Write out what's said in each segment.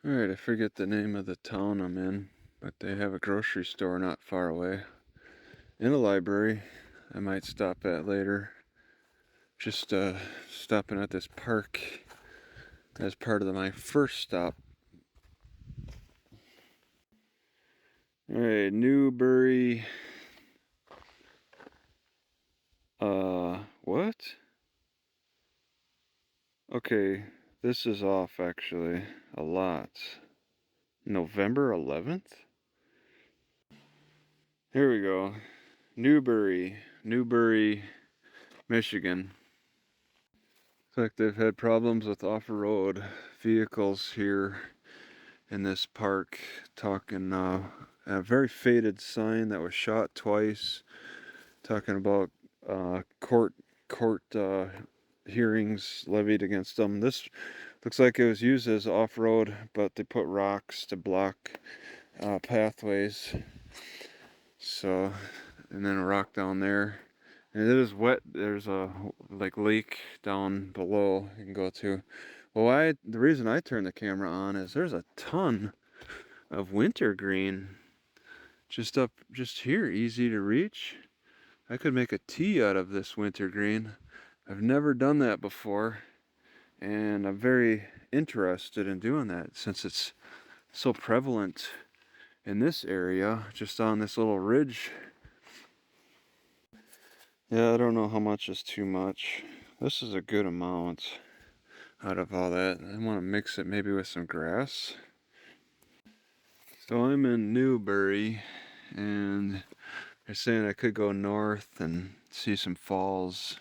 Alright, I forget the name of the town I'm in, but they have a grocery store not far away. And a library I might stop at later. Just stopping at this park as part of my first stop. Alright, Newberry. What? Okay, this is off actually a lot. November 11th? Here we go. Newberry, Michigan. Looks like they've had problems with off-road vehicles here in this park. Talking a very faded sign that was shot twice. Talking about court hearings levied against them. This looks like it was used as off-road, but they put rocks to block pathways. So, and then a rock down there. And it is wet. There's a lake down below you can go to. Well, the reason I turned the camera on is there's a ton of wintergreen just here, easy to reach. I could make a tea out of this wintergreen. I've never done that before, and I'm very interested in doing that since it's so prevalent in this area, just on this little ridge. Yeah, I don't know how much is too much. This is a good amount out of all that. I want to mix it maybe with some grass. So I'm in Newberry, and they're saying I could go north and see some falls.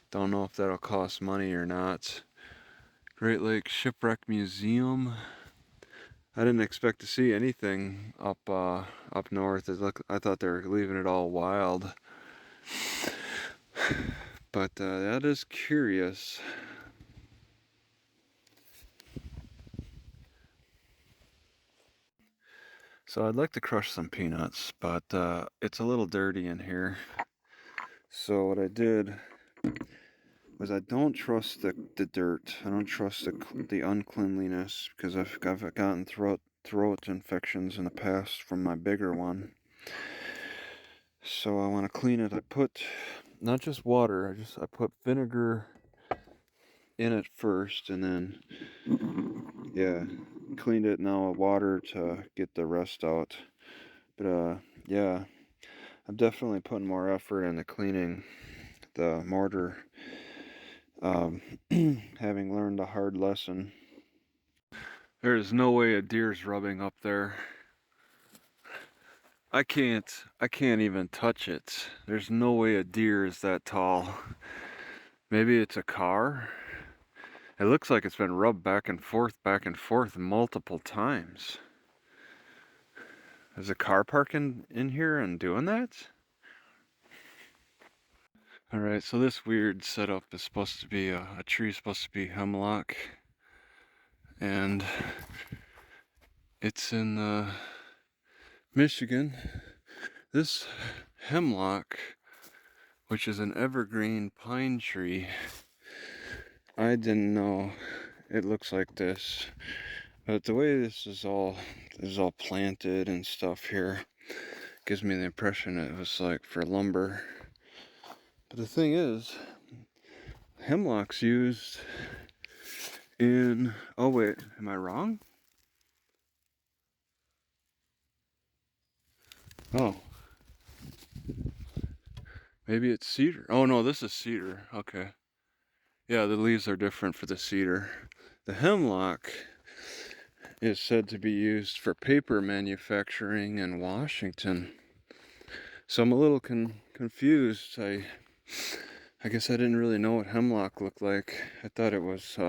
Don't know if that'll cost money or not. Great Lake Shipwreck Museum. I didn't expect to see anything up north. I thought they were leaving it all wild. But that is curious. So I'd like to crush some peanuts, but it's a little dirty in here. So what I did was I don't trust the dirt. I don't trust the uncleanliness because I've gotten throat infections in the past from my bigger one. So I want to clean it. I put not just water. I put vinegar in it first, and then yeah, cleaned it now with water to get the rest out. But yeah, I'm definitely putting more effort into cleaning the mortar. Having learned a hard lesson. There's no way a deer's rubbing up there. I can't even touch it. There's no way a deer is that tall. Maybe it's a car. It looks like it's been rubbed back and forth multiple times. Is a car parking in here and doing that? Alright, so this weird setup is supposed to be a tree, supposed to be hemlock. And it's in Michigan. This hemlock, which is an evergreen pine tree, I didn't know it looks like this. But the way this is all planted and stuff here gives me the impression it was like for lumber. But the thing is, hemlock's used in, oh wait, am I wrong? Oh. Maybe it's cedar. Oh no, this is cedar. Okay. Yeah, the leaves are different for the cedar. The hemlock is said to be used for paper manufacturing in Washington. So I'm a little confused. I guess I didn't really know what hemlock looked like. I thought it was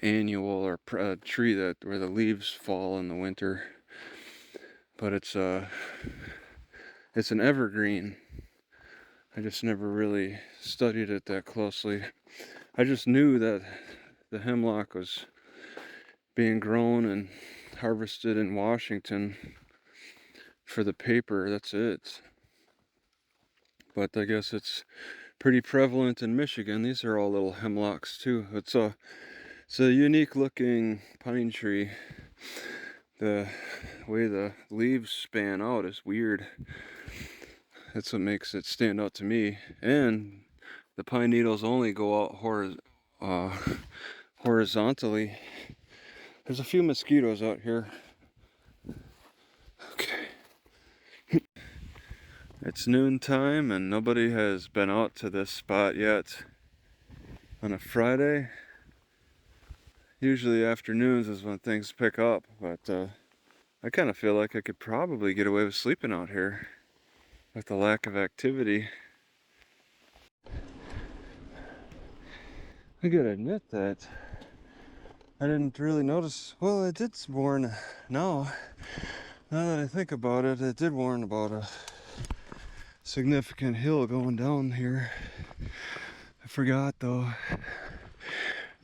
annual or a tree where the leaves fall in the winter. But it's an evergreen. I just never really studied it that closely. I just knew that the hemlock was being grown and harvested in Washington for the paper. That's it. But I guess it's pretty prevalent in Michigan. These are all little hemlocks too. It's It's a unique looking pine tree. The way the leaves span out is weird. That's what makes it stand out to me. And the pine needles only go out horizontally. There's a few mosquitoes out here. Okay. It's noontime and nobody has been out to this spot yet. On a Friday, usually afternoons is when things pick up, but I kind of feel like I could probably get away with sleeping out here with the lack of activity. I gotta admit that I didn't really notice. Well, it did warn now that I think about it, it did warn about a significant hill going down here. I forgot though.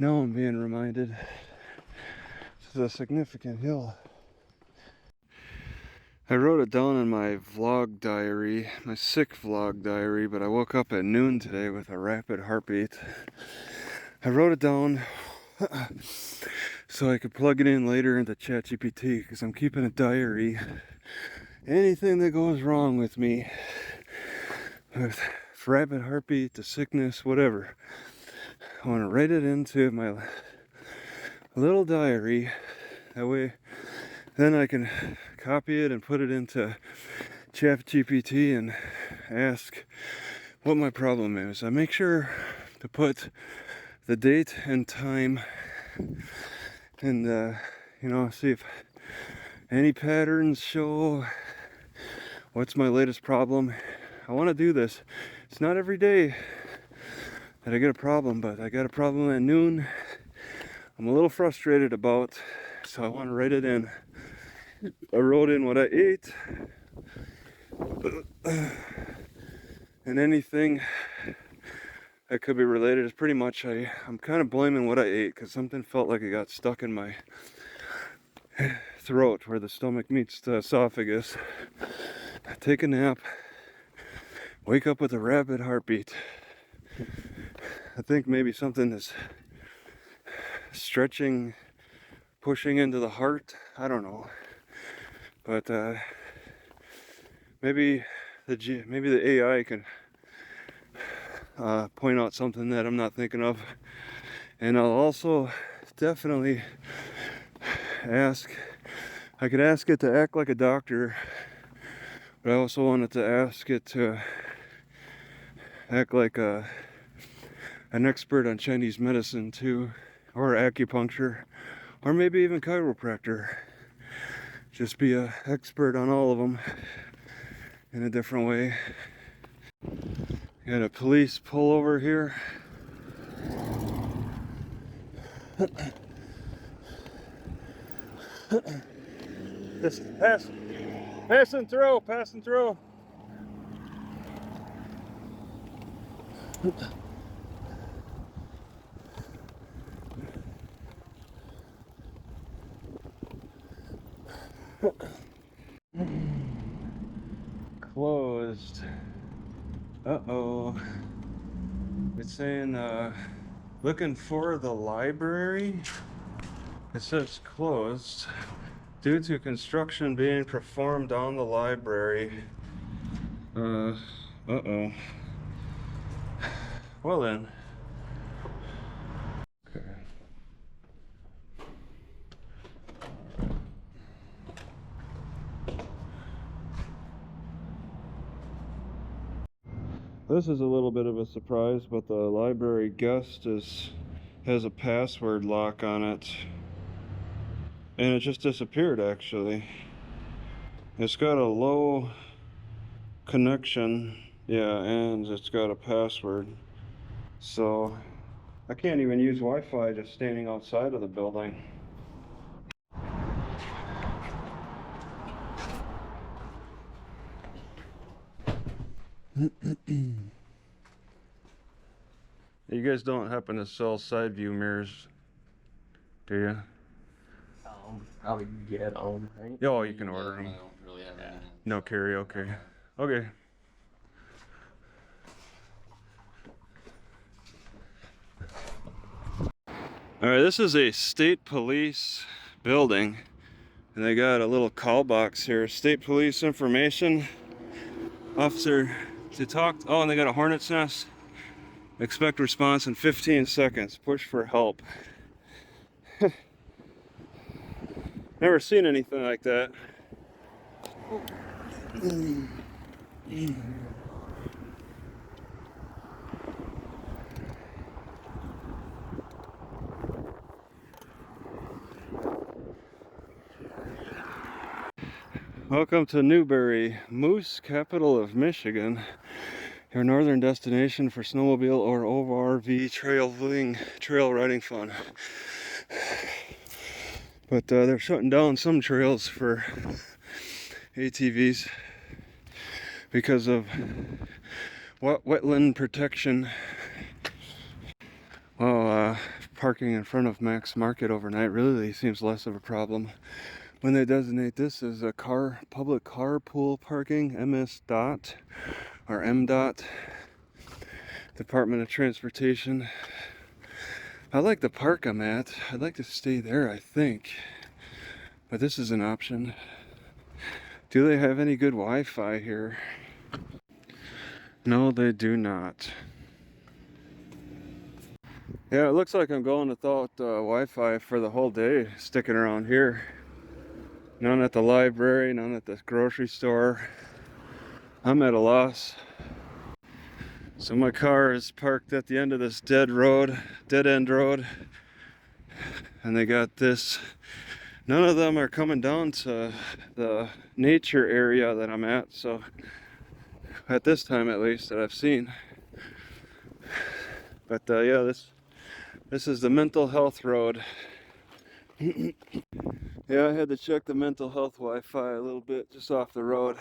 Now I'm being reminded. This is a significant hill. I wrote it down in my vlog diary, my sick vlog diary, but I woke up at noon today with a rapid heartbeat. I wrote it down so I could plug it in later into ChatGPT because I'm keeping a diary. Anything that goes wrong with me, with rapid heartbeat, the sickness, whatever, I want to write it into my little diary. That way, then I can copy it and put it into ChatGPT and ask what my problem is. I make sure to put the date and time and see if any patterns show what's my latest problem. I want to do this. It's not every day that I get a problem, but I got a problem at noon I'm a little frustrated about, so I want to write it in. I wrote in what I ate and anything that could be related is pretty much, I'm kind of blaming what I ate because something felt like it got stuck in my throat where the stomach meets the esophagus. I take a nap, wake up with a rapid heartbeat. I think maybe something is stretching, pushing into the heart. I don't know, but maybe the AI can point out something that I'm not thinking of. And I'll also definitely I could ask it to act like a doctor, but I also wanted to ask it to act like an expert on Chinese medicine too, or acupuncture, or maybe even chiropractor. Just be an expert on all of them in a different way. Got a police pull over here. Just passing through. Closed. Uh-oh. It's saying, looking for the library. It says closed due to construction being performed on the library. Uh-oh. Well then. Okay. This is a little bit of a surprise, but the library guest has a password lock on it. And it just disappeared actually. It's got a low connection, yeah, and it's got a password. So I can't even use Wi-Fi just standing outside of the building. You guys don't happen to sell side view mirrors, do you? Probably get them, right? Oh, you can order them. I don't really have any. No karaoke. Okay. All right, this is a state police building, and they got a little call box here. State police information officer to talk. Oh, and they got a hornet's nest. Expect response in 15 seconds. Push for help. Never seen anything like that. Welcome to Newberry, Moose, capital of Michigan. Your northern destination for snowmobile or ORV trail riding fun. But they're shutting down some trails for ATVs because of wetland protection. Well, parking in front of Mac's Market overnight really seems less of a problem when they designate this as a public carpool parking, MS-DOT or MDOT, Department of Transportation. I like the park I'm at. I'd like to stay there, I think. But this is an option. Do they have any good Wi-Fi here? No, they do not. Yeah, it looks like I'm going without Wi-Fi for the whole day, sticking around here. None at the library, none at the grocery store. I'm at a loss. So my car is parked at the end of this dead end road. And they got this. None of them are coming down to the nature area that I'm at, so at this time at least that I've seen. But yeah, this is the mental health road. Yeah, I had to check the mental health Wi-Fi a little bit just off the road.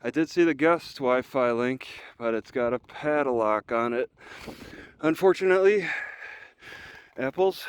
I did see the guest Wi-Fi link, but it's got a padlock on it. Unfortunately, apples.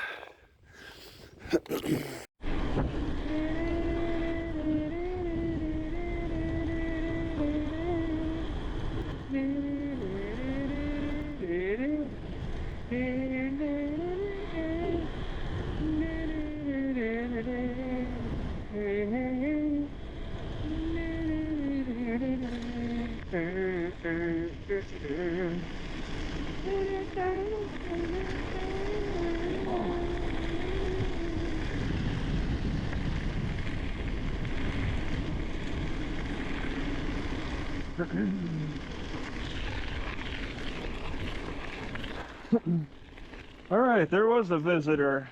All right, there was a visitor.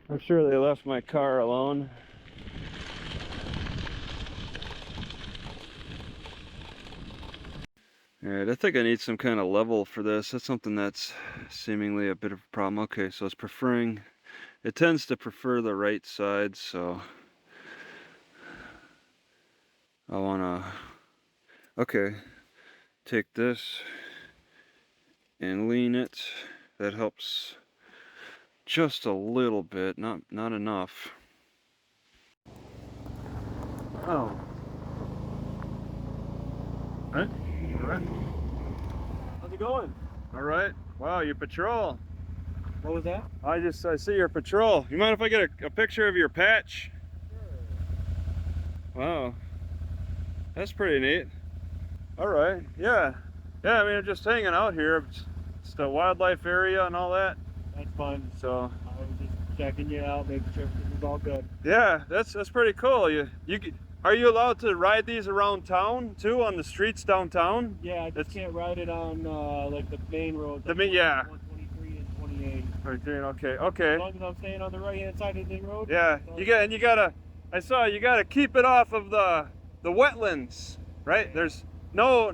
I'm sure they left my car alone. Alright, I think I need some kind of level for this. That's something that's seemingly a bit of a problem. Okay, so it tends to prefer the right side, so I wanna, okay, take this and lean it. That helps just a little bit, not enough. Oh. Huh? All right. How's it going? All right. Wow, you patrol. What was that? I see your patrol. You mind if I get a picture of your patch? Sure. Wow. That's pretty neat. All right. Yeah. Yeah, I mean, I'm just hanging out here. It's the wildlife area and all that. That's fine. So I was just checking you out, making sure everything's all good. yeah, that's pretty cool. Are you allowed to ride these around town too, on the streets downtown? Yeah, I just can't ride it on like the main roads. Yeah. 123 and 28. Okay. As long as I'm staying on the right-hand side of the road. Yeah, I saw you gotta keep it off of the wetlands, right? There's no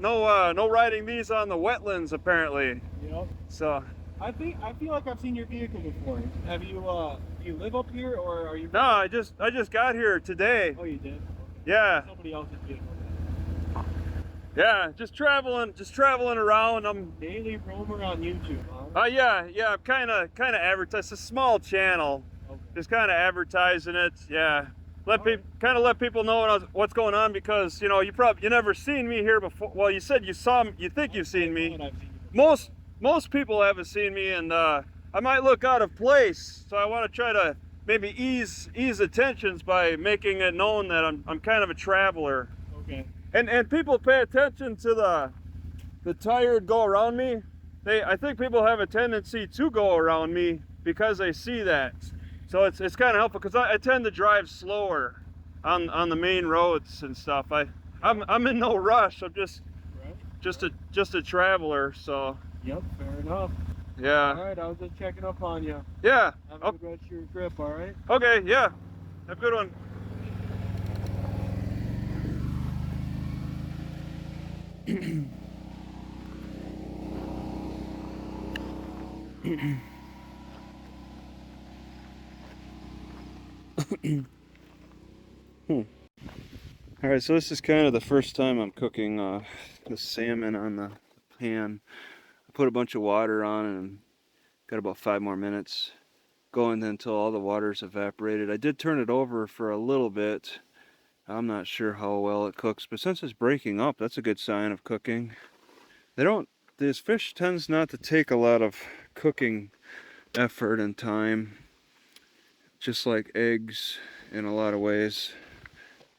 riding these on the wetlands apparently. Yep. So I feel like I've seen your vehicle before. Have you do you live up here, or are you? no, I just got here today. Oh, you did? Okay. Yeah. Somebody else's vehicle. Yeah, just traveling around. I'm Daily roamer on YouTube, huh? yeah, I'm kind of advertising. It's a small channel. Okay. Just kind of advertising it. Yeah. Let people know what's going on, because you never seen me here before. Well, you said you think you've seen me. most people haven't seen me, and I might look out of place. So I want to try to maybe ease attentions by making it known that I'm kind of a traveler. Okay. And people pay attention to the tired go around me. I think people have a tendency to go around me because they see that. So it's kind of helpful because I tend to drive slower on the main roads and stuff. I'm in no rush. I'm just a traveler. So Yep, fair enough. yeah. All right, I was just checking up on you. Yeah. Have a good rest of your trip, all right? Okay. Yeah. Have a good one. All right, so this is kind of the first time I'm cooking the salmon on the pan. I put a bunch of water on and got about 5 more minutes going until all the water's evaporated. I did turn it over for a little bit. I'm not sure how well it cooks, but since it's breaking up, that's a good sign of cooking. This fish tends not to take a lot of cooking effort and time, just like eggs in a lot of ways.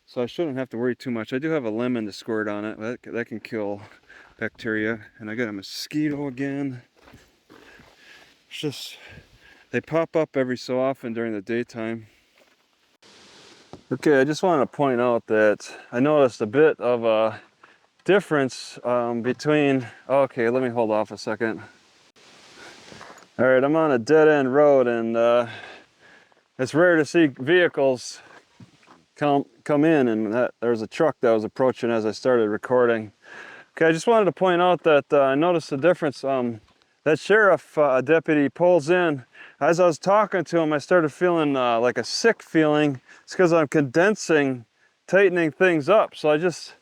So I shouldn't have to worry too much. I do have a lemon to squirt on it. That can kill bacteria. And I got a mosquito again. It's just, they pop up every so often during the daytime. Okay, I just wanted to point out that I noticed a bit of a difference between, okay, let me hold off a second. All right, I'm on a dead-end road, and it's rare to see vehicles come in, and there was a truck that was approaching as I started recording. Okay, I just wanted to point out that I noticed the difference. That sheriff deputy pulls in. As I was talking to him, I started feeling like a sick feeling. It's because I'm condensing, tightening things up. So I just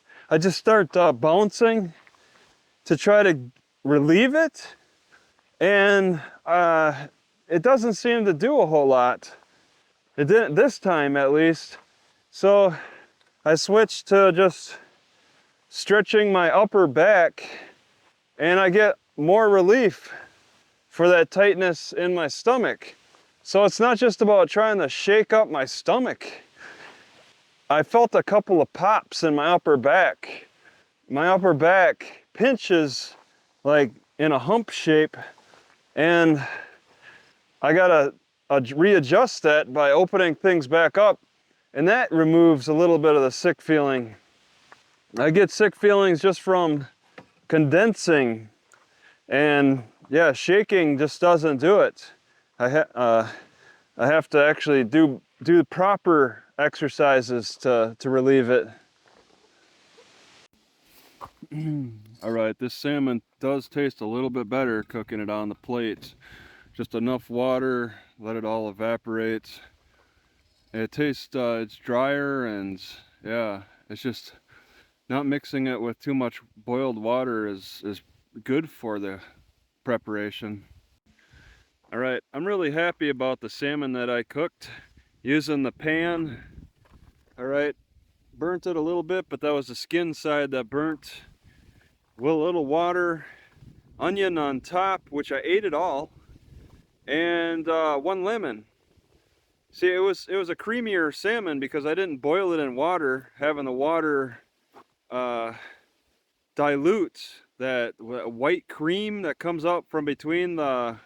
start bouncing to try to relieve it, and it doesn't seem to do a whole lot. It didn't this time, at least. So I switched to just stretching my upper back, and I get more relief for that tightness in my stomach. So it's not just about trying to shake up my stomach. I felt a couple of pops in my upper back. My upper back pinches like in a hump shape, and I gotta readjust that by opening things back up, and that removes a little bit of the sick feeling. I get sick feelings just from condensing, and yeah, shaking just doesn't do it. I have to actually do proper exercises to relieve it. All right, this salmon does taste a little bit better cooking it on the plate. Just enough water, let it all evaporate. It tastes, it's drier, and yeah, it's just not mixing it with too much boiled water is good for the preparation. All right, I'm really happy about the salmon that I cooked using the pan. All right, burnt it a little bit, but that was the skin side that burnt. With a little water, onion on top, which I ate it all, and 1 lemon. See, it was a creamier salmon because I didn't boil it in water, having the water dilute that white cream that comes up from between the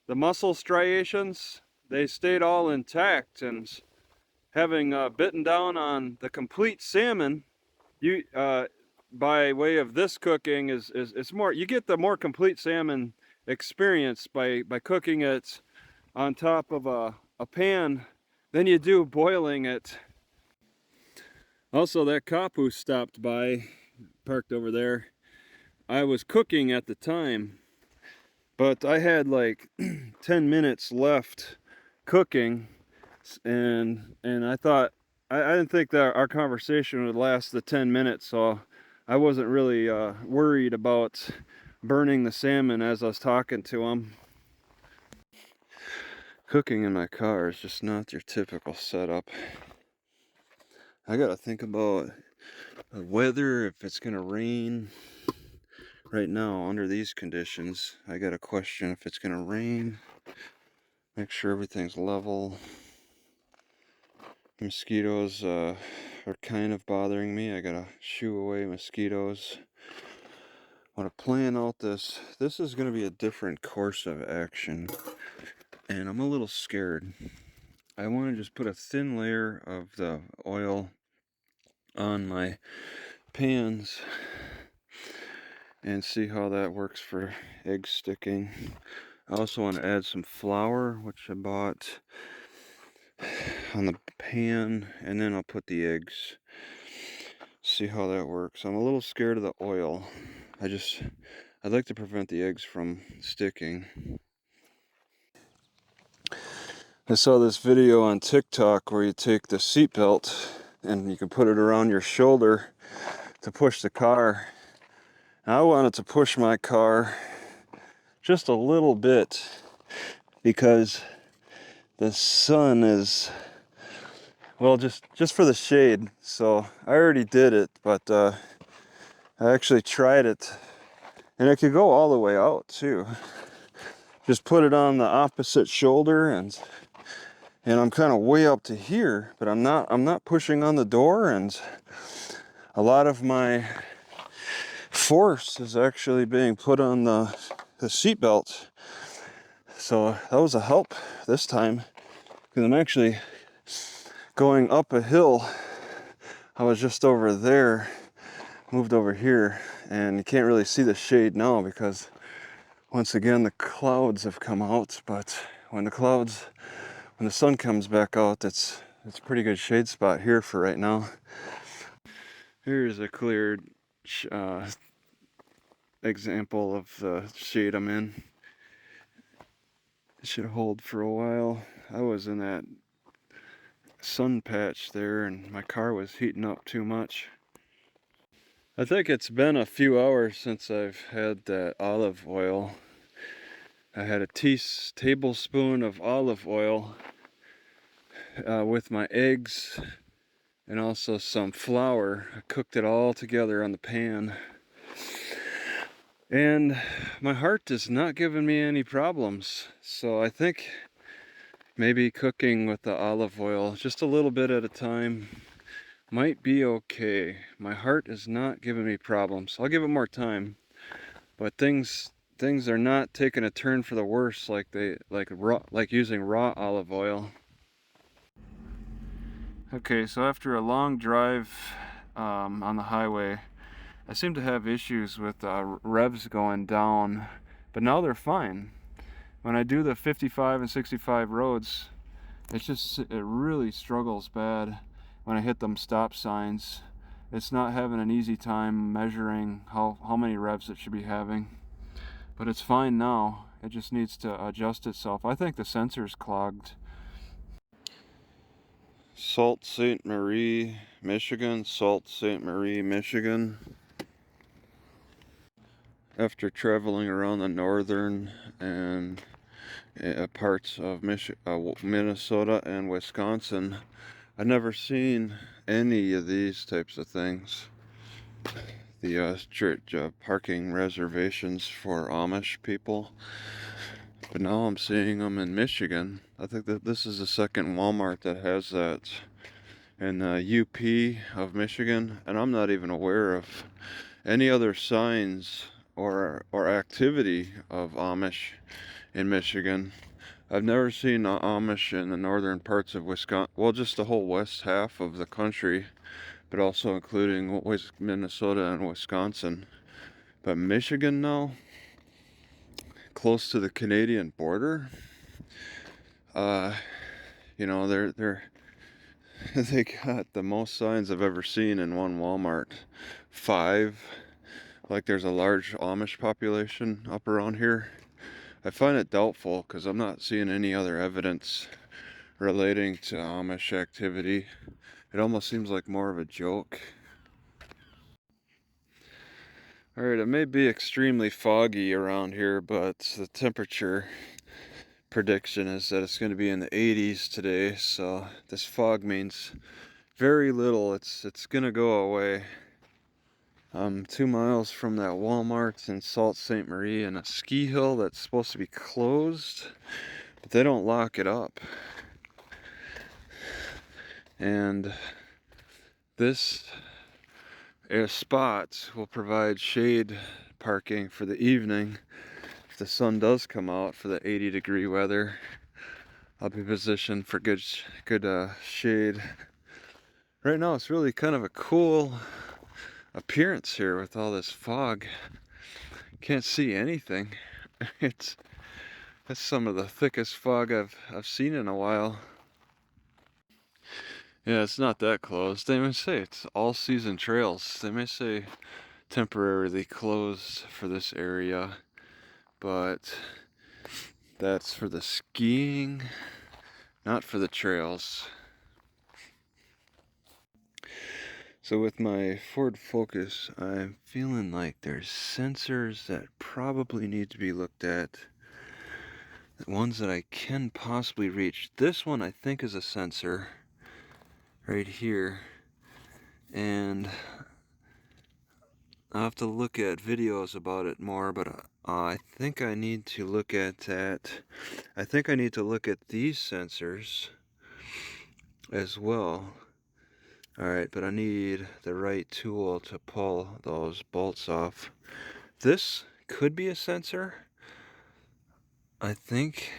muscle striations. They stayed all intact, and having bitten down on the complete salmon, you by way of this cooking is it's more, you get the more complete salmon experience by cooking it on top of a pan than you do boiling it. Also, that carpool stopped by, parked over there. I was cooking at the time, but I had like 10 minutes left cooking, and I thought I didn't think that our conversation would last the 10 minutes, so I wasn't really worried about burning the salmon as I was talking to him. Cooking in my car is just not your typical setup. I gotta think about the weather, if it's gonna rain right now, under these conditions, I got a question if it's gonna rain. Make sure everything's level. Mosquitoes are kind of bothering me. I gotta shoo away mosquitoes. I want to plan out this. This is gonna be a different course of action, and I'm a little scared. I want to just put a thin layer of the oil on my pans and see how that works for egg sticking. I also want to add some flour, which I bought, on the pan, and then I'll put the eggs. See how that works. I'm a little scared of the oil. I'd like to prevent the eggs from sticking. I saw this video on TikTok where you take the seatbelt and you can put it around your shoulder to push the car. I wanted to push my car just a little bit because the sun is, well, just for the shade. So I already did it, but I actually tried it, and it could go all the way out too. Just put it on the opposite shoulder, and I'm kind of way up to here, but I'm not pushing on the door, and a lot of my force is actually being put on the seatbelt. So that was a help this time, because I'm actually going up a hill. I was just over there, moved over here, and you can't really see the shade now because once again the clouds have come out. But when the sun comes back out, it's a pretty good shade spot here for right now. Here's a cleared example of the shade I'm in. It should hold for a while. I was in that sun patch there and my car was heating up too much. I think it's been a few hours since I've had that olive oil. I had a tablespoon of olive oil with my eggs and also some flour. I cooked it all together on the pan. And my heart is not giving me any problems. So I think maybe cooking with the olive oil just a little bit at a time might be okay. My heart is not giving me problems. I'll give it more time. But things are not taking a turn for the worse like using raw olive oil. Okay, so after a long drive on the highway, I seem to have issues with revs going down, but now they're fine. When I do the 55 and 65 roads, it really struggles bad when I hit them stop signs. It's not having an easy time measuring how many revs it should be having. But it's fine now. It just needs to adjust itself. I think the sensor's clogged. Sault Ste. Marie, Michigan. Sault Ste. Marie, Michigan. After traveling around the northern and parts of Minnesota and Wisconsin, I've never seen any of these types of things. The church parking reservations for Amish people. But now I'm seeing them in Michigan. I think that this is the second Walmart that has that in the UP of Michigan, and I'm not even aware of any other signs or activity of Amish in Michigan. I've never seen Amish in the northern parts of Wisconsin, well, just the whole west half of the country, but also including Minnesota and Wisconsin. But Michigan now, close to the Canadian border, you know, they got the most signs I've ever seen in one Walmart. 5. Like there's a large Amish population up around here. I find it doubtful because I'm not seeing any other evidence relating to Amish activity. It almost seems like more of a joke. Alright, it may be extremely foggy around here, but the temperature prediction is that it's going to be in the 80s today, so this fog means very little. It's going to go away. I'm 2 miles from that Walmart in Sault Ste Marie and a ski hill that's supposed to be closed, but they don't lock it up. And this spot will provide shade parking for the evening. If the sun does come out for the 80-degree weather, I'll be positioned for good shade. Right now it's really kind of a cool appearance here with all this fog. Can't see anything. That's some of the thickest fog I've seen in a while. Yeah, it's not that closed. They may say it's all season trails. They may say temporarily closed for this area, but that's for the skiing, not for the trails. So with my Ford Focus, I'm feeling like there's sensors that probably need to be looked at. The ones that I can possibly reach. This one I think is a sensor right here. And I'll have to look at videos about it more, but I think I need to look at that. I think I need to look at these sensors as well. Alright, but I need the right tool to pull those bolts off. This could be a sensor, I think.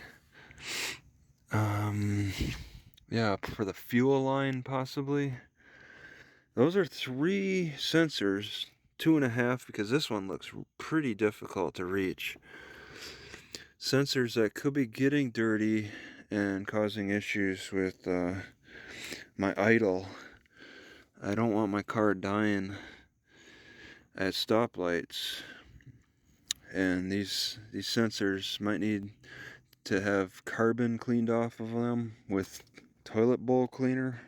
Yeah, for the fuel line possibly. Those are 3 sensors, 2.5, because this one looks pretty difficult to reach. Sensors that could be getting dirty and causing issues with my idle. I don't want my car dying at stoplights, and these sensors might need to have carbon cleaned off of them with toilet bowl cleaner.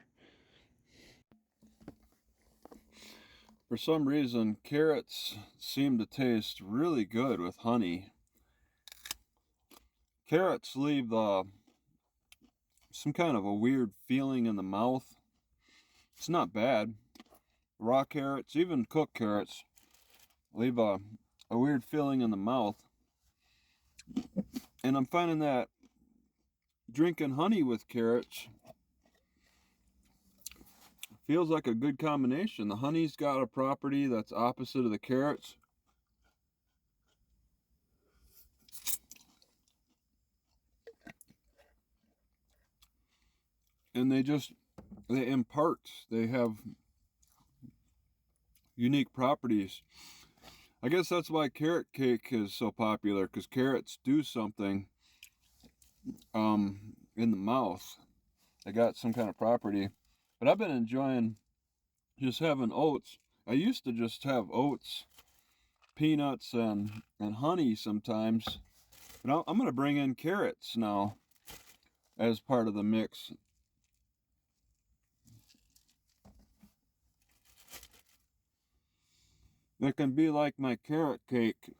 For some reason, carrots seem to taste really good with honey. Carrots leave some kind of a weird feeling in the mouth. It's not bad. Raw carrots, even cooked carrots, leave a weird feeling in the mouth. And I'm finding that drinking honey with carrots feels like a good combination. The honey's got a property that's opposite of the carrots. And they impart, they have unique properties. I guess that's why carrot cake is so popular, because carrots do something in the mouth. They got some kind of property. But I've been enjoying just having oats. I used to just have oats, peanuts, and honey sometimes. But I'm going to bring in carrots now as part of the mix. It can be like my carrot cake.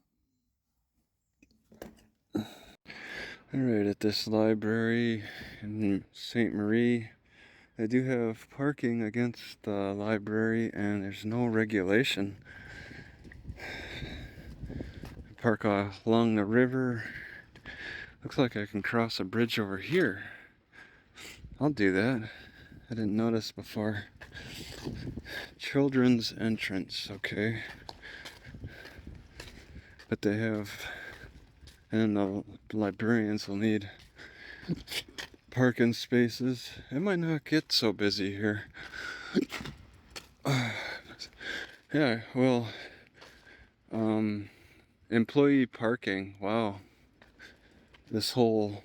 Alright, at this library in Ste. Marie, they do have parking against the library, and there's no regulation. Park along the river. Looks like I can cross a bridge over here. I'll do that. I didn't notice before. Children's entrance, okay. But they have, and the librarians will need parking spaces. It might not get so busy here. Yeah, well, employee parking. Wow, this whole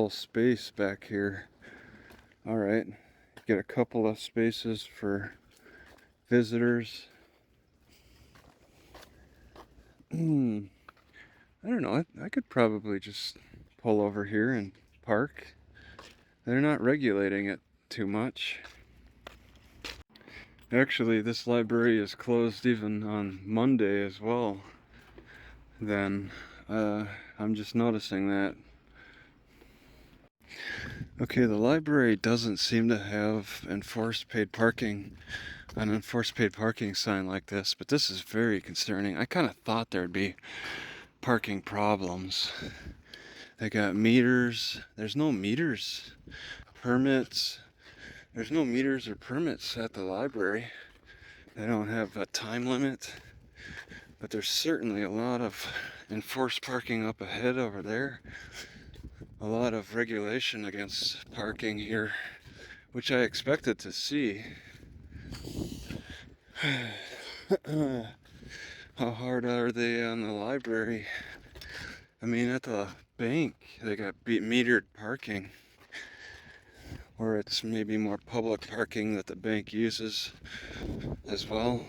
space back here. All right, get a couple of spaces for visitors. I don't know. I could probably just pull over here and park. They're not regulating it too much. Actually, this library is closed even on Monday as well. Then I'm just noticing that. Okay, the library doesn't seem to have enforced paid parking an enforced paid parking sign like this, but this is very concerning. I kind of thought there'd be parking problems. They got meters. There's no meters, permits. There's no meters or permits at the library. They don't have a time limit, but there's certainly a lot of enforced parking up ahead over there. A lot of regulation against parking here, which I expected to see. How hard are they on the library? I mean, at the bank, they got metered parking, or it's maybe more public parking that the bank uses as well.